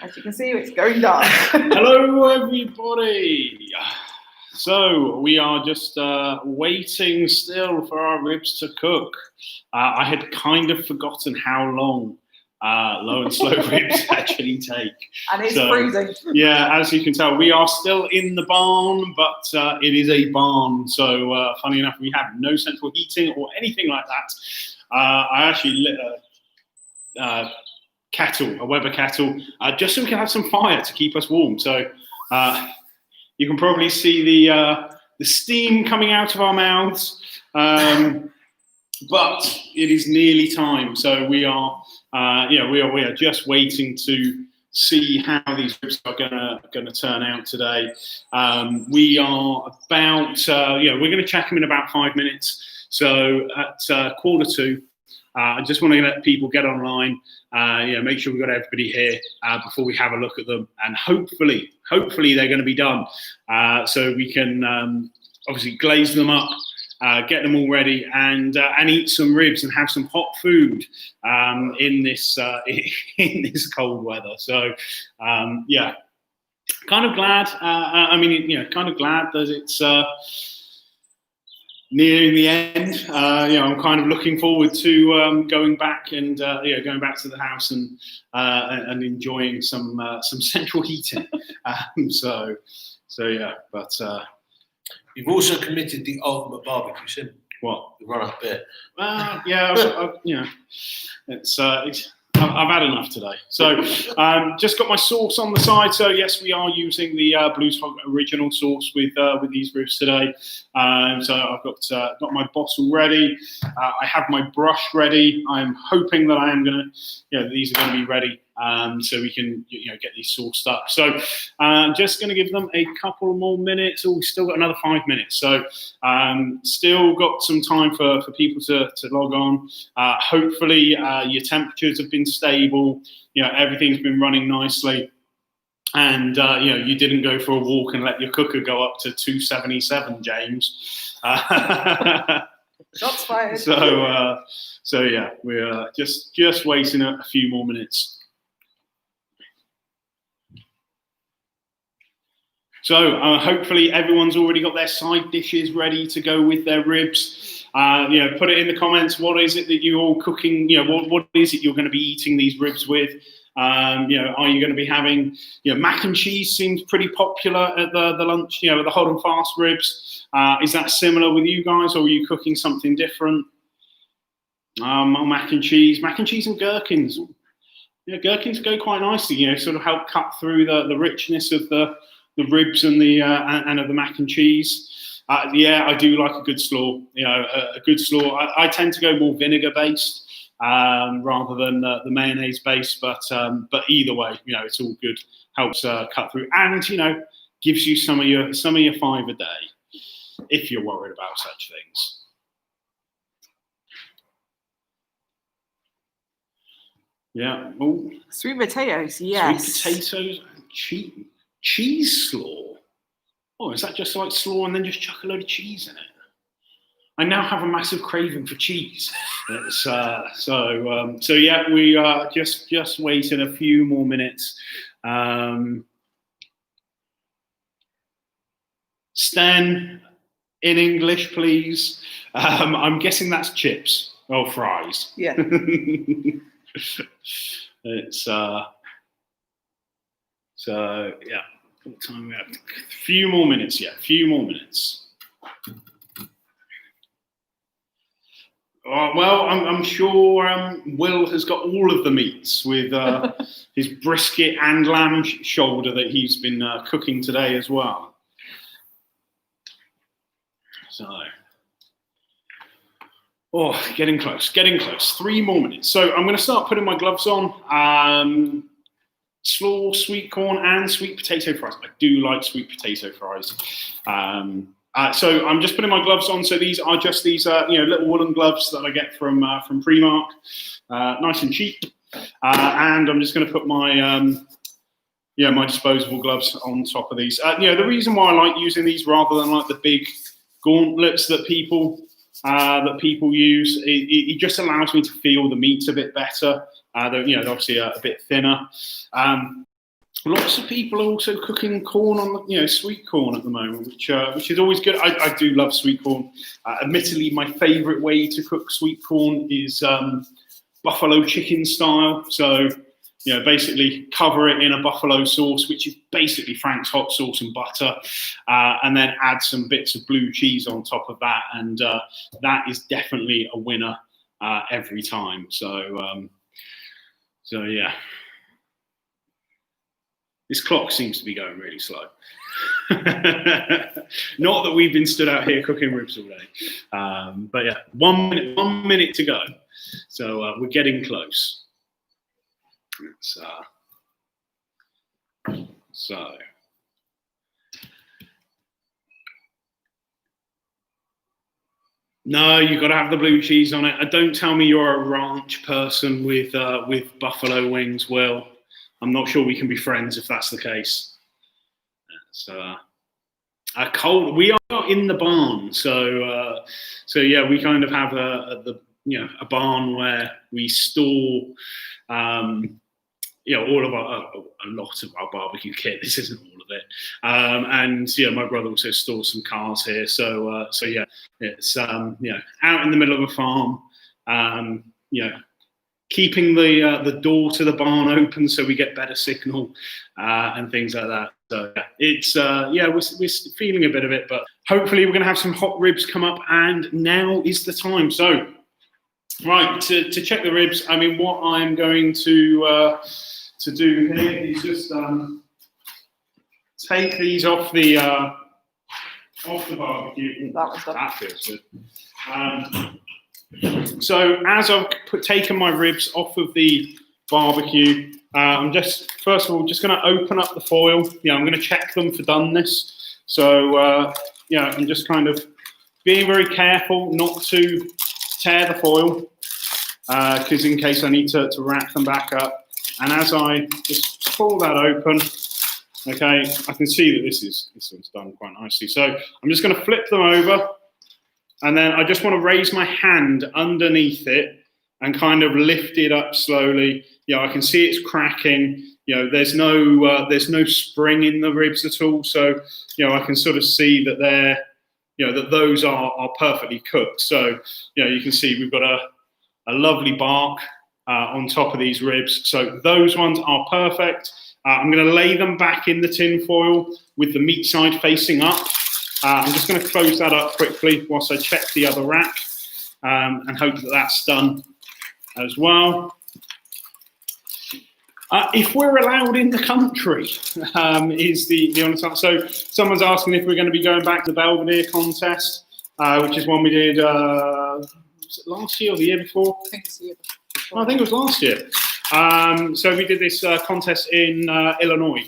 As you can see, it's going dark. Hello, everybody. So we are just waiting still for our ribs to cook. I had kind of forgotten how long low and slow ribs actually take. And it's freezing. Yeah, as you can tell, we are still in the barn, but it is a barn. So funny enough, we have no central heating or anything like that. I actually lit a Weber kettle, just so we can have some fire to keep us warm. So you can probably see the steam coming out of our mouths, but it is nearly time. So we are just waiting to see how these ribs are gonna turn out today. We are about we're gonna check them in about 5 minutes. So at 1:45. I just want to let people get online, make sure we've got everybody here before we have a look at them, and hopefully they're going to be done, so we can obviously glaze them up, get them all ready, and eat some ribs and have some hot food in this cold weather. So kind of glad. Kind of glad that it's nearing the end. I'm kind of looking forward to going back and going back to the house and enjoying some central heating. So yeah, but you've also committed the ultimate barbecue sim. What? The run-up bit. I've had enough today. So just got my sauce on the side. So yes, we are using the Blues Hog original sauce with these ribs today. So I've got my bottle ready. I have my brush ready. I'm hoping that I am gonna, these are gonna be ready, so we can get these sauced up. So just gonna give them a couple more minutes. Oh, we've still got another 5 minutes. So still got some time for people to log on. Hopefully your temperatures have been stable. Everything's been running nicely. And you didn't go for a walk and let your cooker go up to 277, James. Shots fired. So yeah, we're just waiting a few more minutes. So hopefully everyone's already got their side dishes ready to go with their ribs. Put it in the comments. What is it that you're all cooking? What is it you're going to be eating these ribs with? Are you going to be having, mac and cheese seems pretty popular at the lunch, the hot and fast ribs. Is that similar with you guys, or are you cooking something different? Mac and cheese and gherkins. Gherkins go quite nicely, sort of help cut through the richness of the ribs and and of the mac and cheese. I do like a good slaw. A good slaw. I tend to go more vinegar based rather than the mayonnaise based, but either way, it's all good. Helps cut through, and gives you some of your 5 a day if you're worried about such things. Yeah. Ooh. Sweet potatoes, yes. Sweet potatoes and cheese slaw. Oh, is that just like slaw and then just chuck a load of cheese in it? I now have a massive craving for cheese. So yeah, we are just waiting a few more minutes. Sten, in English, please. I'm guessing that's chips or fries. Yeah. It's so yeah. What time we have? A few more minutes. Yeah, a few more minutes. Well, I'm sure Will has got all of the meats with his brisket and lamb shoulder that he's been cooking today as well. So, getting close. 3 more minutes. So I'm going to start putting my gloves on. Slaw, sweet corn, and sweet potato fries. I do like sweet potato fries. So I'm just putting my gloves on. So these are just these little woolen gloves that I get from Primark, nice and cheap. And I'm just going to put my my disposable gloves on top of these. The reason why I like using these rather than like the big gauntlets that people use, it just allows me to feel the meat a bit better. They're obviously a bit thinner. lots of people are also cooking corn on, sweet corn at the moment, which is always good. I do love sweet corn. Admittedly, my favourite way to cook sweet corn is buffalo chicken style. So, basically cover it in a buffalo sauce, which is basically Frank's hot sauce and butter, and then add some bits of blue cheese on top of that, and that is definitely a winner every time. So yeah. This clock seems to be going really slow. Not that we've been stood out here cooking ribs all day. But yeah, 1 minute to go. So we're getting close. So. No, you've got to have the blue cheese on it. Don't tell me you're a ranch person with buffalo wings, Will. I'm not sure we can be friends if that's the case. So, cold. We are in the barn, so yeah, we kind of have a barn where we store, all of a lot of our barbecue kit. This isn't all of it, and my brother also stores some cars here. So yeah, it's out in the middle of a farm. Keeping the door to the barn open so we get better signal and things like that. So it's we're feeling a bit of it, but hopefully we're going to have some hot ribs come up, and now is the time. So right, to check the ribs, I mean, what I'm going to do here is just take these off the barbecue. That feels good. So as I've taken my ribs off of the barbecue, I'm just first of all just going to open up the foil. I'm going to check them for doneness. So I'm just kind of being very careful not to tear the foil, because in case I need to wrap them back up. And as I just pull that open, okay, I can see that this one's done quite nicely. So I'm just going to flip them over. And then I just want to raise my hand underneath it and kind of lift it up slowly. I can see it's cracking. There's no spring in the ribs at all. So, I can sort of see that they're, that those are perfectly cooked. So, you can see we've got a lovely bark on top of these ribs. So those ones are perfect. I'm going to lay them back in the tin foil with the meat side facing up. I'm just going to close that up quickly whilst I check the other rack, and hope that that's done as well. If we're allowed in the country, is the honest answer. So someone's asking if we're going to be going back to the Belvedere contest, which is one we did, was it last year or the year before? I think it's the year before. I think it was last year. So we did this contest in Illinois,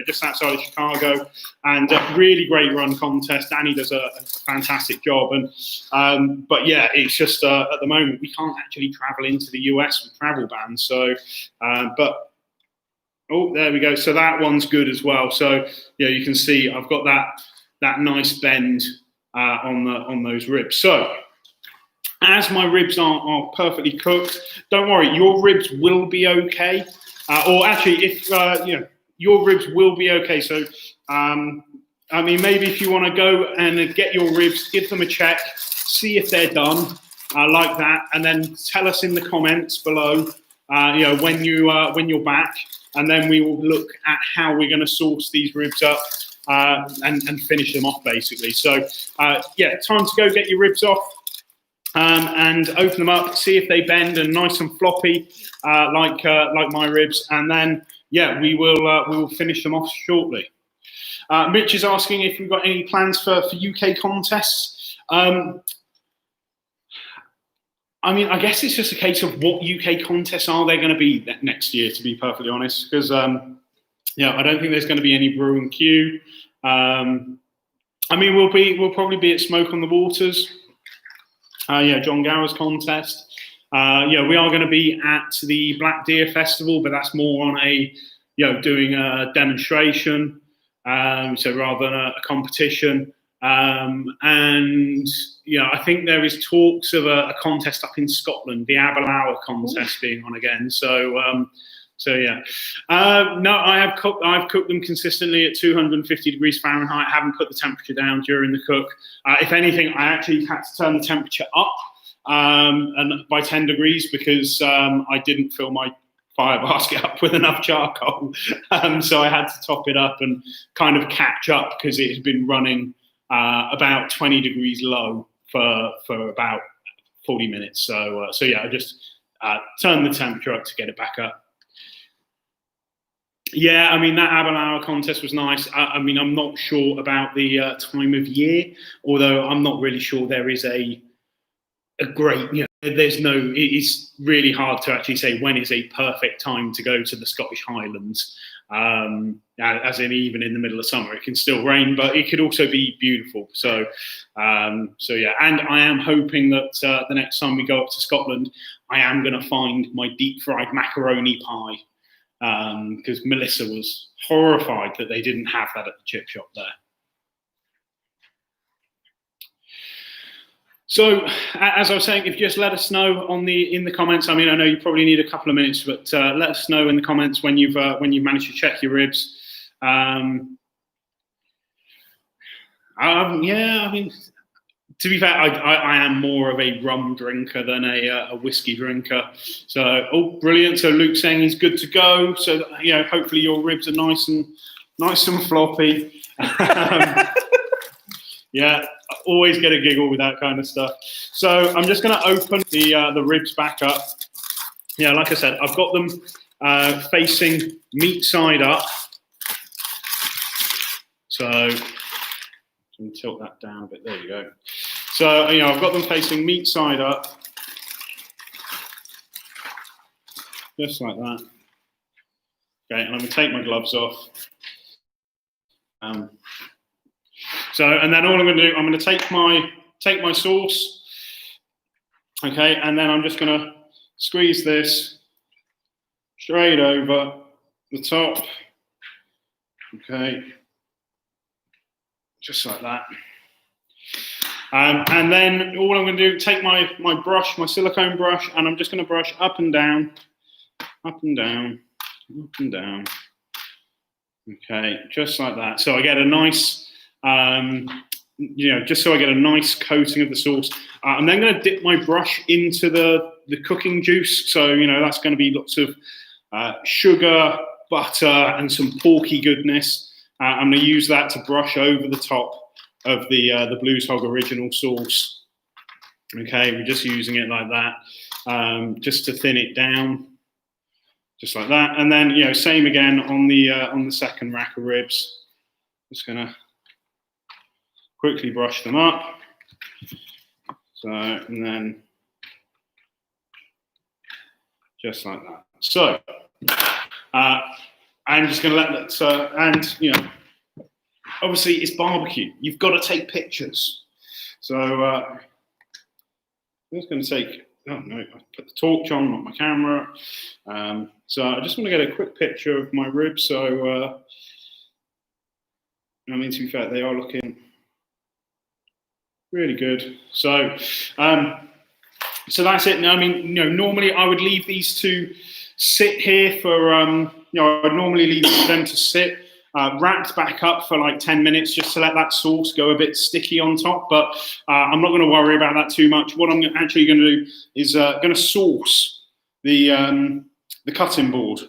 just outside of Chicago, and a really great run contest. Danny does a fantastic job, and but yeah, it's just at the moment we can't actually travel into the US with travel bans. So, but oh, there we go. So that one's good as well. So you can see I've got that nice bend on those ribs. So, as my ribs are perfectly cooked, don't worry, your ribs will be okay. Or actually, if your ribs will be okay. So, I mean, maybe if you want to go and get your ribs, give them a check, see if they're done, like that, and then tell us in the comments below, when you're back, and then we will look at how we're going to sauce these ribs up and finish them off, basically. So, yeah, time to go get your ribs off. And open them up, see if they bend and nice and floppy, like my ribs, and then we will finish them off shortly. Mitch is asking if we've got any plans for UK contests. I mean, I guess it's just a case of what UK contests are there going to be next year, to be perfectly honest, because I don't think there's going to be any brewing queue. I mean, we'll probably be at Smoke on the Waters. John Gower's contest. We are going to be at the Black Deer Festival, but that's more on a, doing a demonstration, so rather than a competition. And I think there is talks of a contest up in Scotland, the Aberlour contest being on again. So So yeah, no, I've cooked them consistently at 250 degrees Fahrenheit. I haven't put the temperature down during the cook. If anything, I actually had to turn the temperature up and by 10 degrees because I didn't fill my fire basket up with enough charcoal. So I had to top it up and kind of catch up because it had been running about 20 degrees low for about 40 minutes. So yeah, I just turned the temperature up to get it back up. Yeah, I mean, that Abelauer contest was nice. I mean, I'm not sure about the time of year, although I'm not really sure there is a great, there's no, it's really hard to actually say when is a perfect time to go to the Scottish Highlands. As in, even in the middle of summer, it can still rain, but it could also be beautiful. So yeah, and I am hoping that the next time we go up to Scotland, I am going to find my deep fried macaroni pie. Because Melissa was horrified that they didn't have that at the chip shop there. So, as I was saying, if you just let us know in the comments. I mean, I know you probably need a couple of minutes, but let us know in the comments when you've managed to check your ribs. Yeah, I mean, to be fair, I am more of a rum drinker than a whiskey drinker. So, oh, brilliant! So Luke's saying he's good to go. So hopefully your ribs are nice and floppy. Yeah, always get a giggle with that kind of stuff. So I'm just going to open the ribs back up. Yeah, like I said, I've got them facing meat side up. So tilt that down a bit. There you go. So I've got them facing meat side up, just like that. Okay, and I'm going to take my gloves off. And then all I'm going to do, I'm going to take my sauce. Okay, and then I'm just going to squeeze this straight over the top. Okay, just like that. And then all I'm going to do, take my brush, my silicone brush, and I'm just going to brush up and down, up and down, up and down. Okay, just like that. So I get a nice, just so I get a nice coating of the sauce. I'm then going to dip my brush into the cooking juice. So, that's going to be lots of sugar, butter, and some porky goodness. I'm going to use that to brush over the top of the Blues Hog original sauce. Okay, we're just using it like that, just to thin it down, just like that. And then same again on the second rack of ribs. Just gonna quickly brush them up. So, and then just like that. So I'm just gonna let that and obviously, it's barbecue. You've got to take pictures. So I'm just going to take. Oh no! I put the torch on, not my camera. So I just want to get a quick picture of my ribs. So I mean, to be fair, they are looking really good. So so that's it. Now, I mean, normally I would leave these to sit here for. I'd normally leave them to sit. Wrapped back up for like 10 minutes just to let that sauce go a bit sticky on top, but I'm not going to worry about that too much. What I'm actually going to do is going to sauce the cutting board.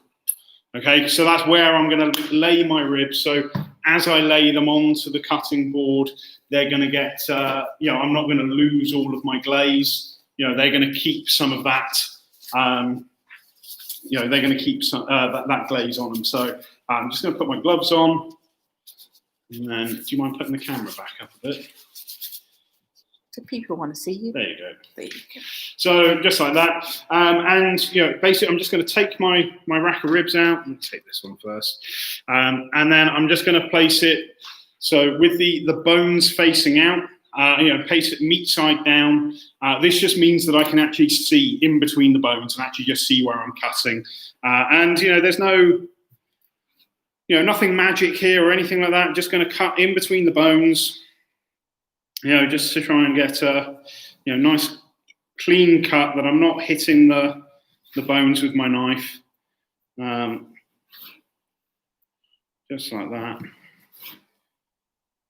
Okay, so that's where I'm going to lay my ribs. So as I lay them onto the cutting board, they're going to get, I'm not going to lose all of my glaze. They're going to keep some of that. They're going to keep some that glaze on them. So I'm just going to put my gloves on, and then do you mind putting the camera back up a bit? Do people want to see you? There you go. There you go. So just like that, and basically, I'm just going to take my rack of ribs out. Let's take this one first, and then I'm just going to place it. So with the bones facing out, place it meat side down. This just means that I can actually see in between the bones and actually just see where I'm cutting. And there's no. Nothing magic here or anything like that. I'm just going to cut in between the bones, just to try and get a, nice clean cut that I'm not hitting the bones with my knife. Just like that.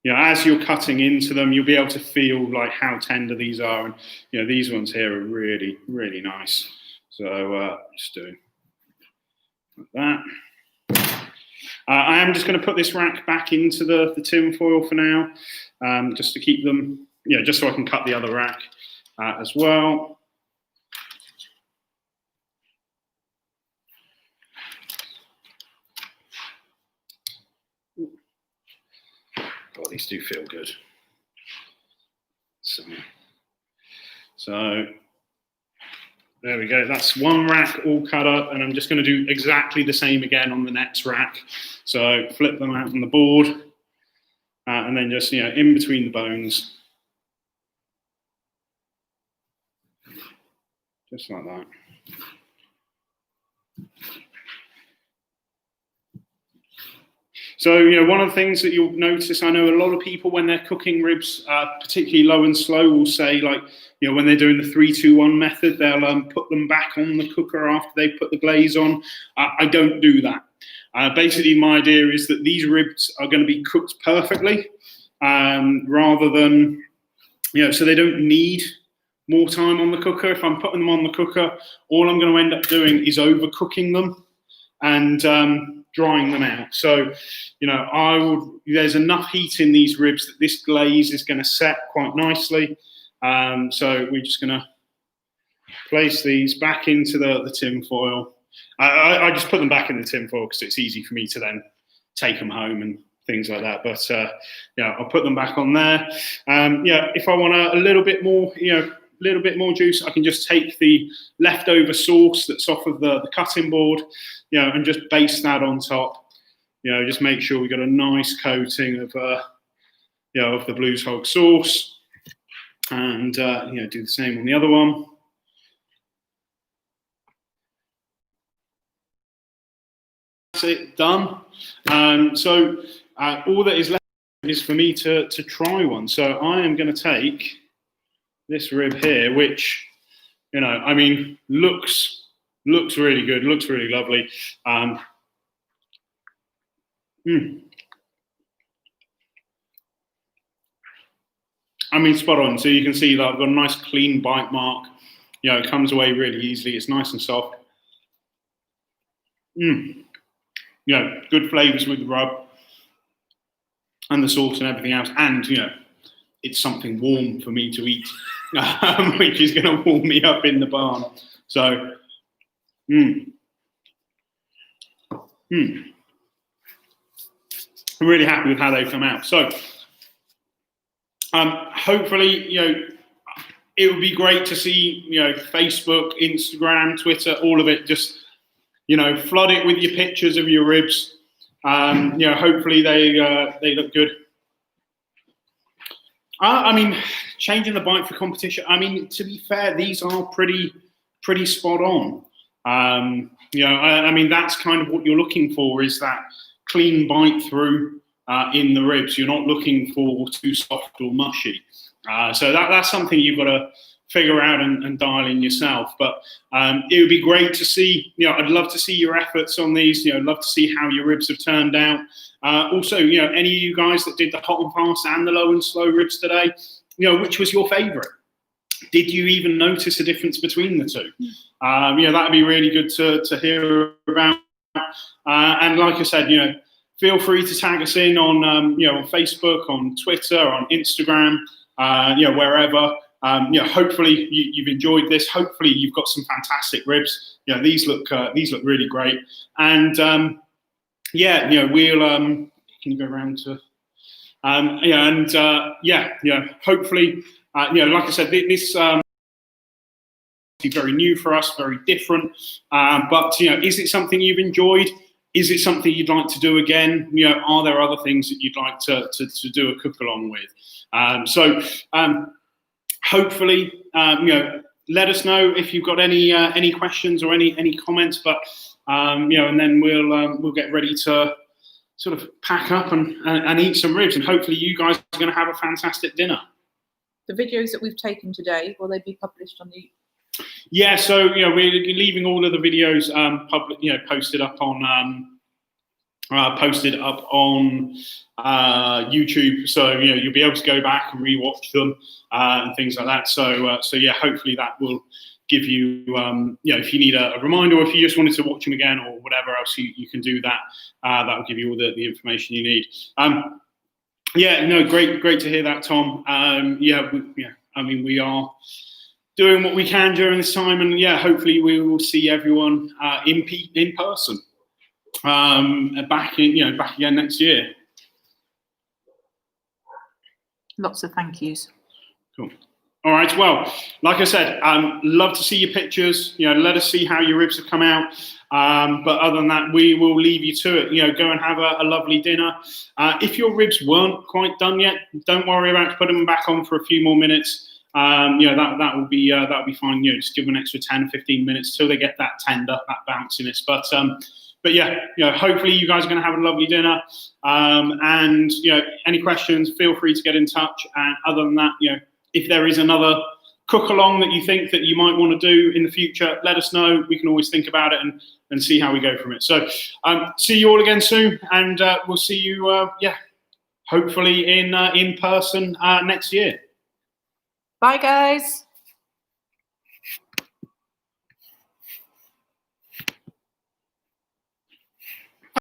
As you're cutting into them, you'll be able to feel like how tender these are, and these ones here are really, really nice. So just do like that. I am just going to put this rack back into the tin foil for now, just to keep them, just so I can cut the other rack as well. God, these do feel good. So there we go. That's one rack all cut up, and I'm just going to do exactly the same again on the next rack. So flip them out on the board, and then just in between the bones, just like that. So, one of the things that you'll notice, I know a lot of people when they're cooking ribs, particularly low and slow, will say, like, when they're doing the 3-2-1 method, they'll put them back on the cooker after they put the glaze on. I don't do that. Basically, my idea is that these ribs are going to be cooked perfectly, rather than, so they don't need more time on the cooker. If I'm putting them on the cooker, all I'm going to end up doing is overcooking them and drying them out. So, there's enough heat in these ribs that this glaze is going to set quite nicely. So we're just going to place these back into the tin foil. I just put them back in the tin foil because it's easy for me to then take them home and things like that. But I'll put them back on there. If I want a little bit more, little bit more juice, I can just take the leftover sauce that's off of the cutting board, and just baste that on top. Just make sure we got a nice coating of the Blues Hog sauce, and do the same on the other one. That's it, done. So all that is left is for me to try one. So I am going to take this rib here, which looks really good, looks really lovely. Spot on. So you can see that I've got a nice clean bite mark. It comes away really easily. It's nice and soft. Good flavors with the rub and the sauce and everything else. And it's something warm for me to eat, which is going to warm me up in the barn. So, I'm really happy with how they've come out. So, hopefully, it would be great to see, Facebook, Instagram, Twitter, all of it. Just, flood it with your pictures of your ribs. Hopefully they look good. Changing the bite for competition. To be fair, these are pretty spot on. That's kind of what you're looking for, is that clean bite through in the ribs. You're not looking for too soft or mushy. So that's something you've got to figure out and dial in yourself. But it would be great to see, I'd love to see your efforts on these. I'd love to see how your ribs have turned out. Also, any of you guys that did the hot and fast and the low and slow ribs today, which was your favorite? Did you even notice a difference between the two? That'd be really good to hear about. And like I said, feel free to tag us in on, on Facebook, on Twitter, on Instagram, wherever. Hopefully you've enjoyed this. Hopefully you've got some fantastic ribs. These look really great. And we'll can you go around to hopefully like I said, this very new for us, very different. But is it something you've enjoyed? Is it something you'd like to do again? Are there other things that you'd like to do a cook along with? Hopefully, let us know if you've got any questions or any comments. But and then we'll get ready to sort of pack up and eat some ribs, and hopefully you guys are going to have a fantastic dinner. The videos that we've taken today, will they be published on the? Yeah, so we're leaving all of the videos public, posted up on YouTube. So you'll be able to go back and rewatch them and things like that. So yeah, hopefully that will give you if you need a reminder, or if you just wanted to watch them again or whatever else, you can do that. That will give you all the information you need. Yeah, no, great to hear that, Tom. We are doing what we can during this time, and yeah, hopefully we will see everyone in person back again next year. Lots of thank yous. Cool. All right. Well, like I said, love to see your pictures. Let us see how your ribs have come out. But other than that, we will leave you to it. Go and have a lovely dinner. If your ribs weren't quite done yet, don't worry about putting them back on for a few more minutes. That will be fine. Just give them an extra 10 or 15 minutes till they get that tender, that bounciness. But yeah, hopefully you guys are going to have a lovely dinner. And any questions, feel free to get in touch. And other than that, if there is another cook along that you think that you might want to do in the future, let us know. We can always think about it and see how we go from it. So see you all again soon, and we'll see you hopefully in person next year. Bye, guys.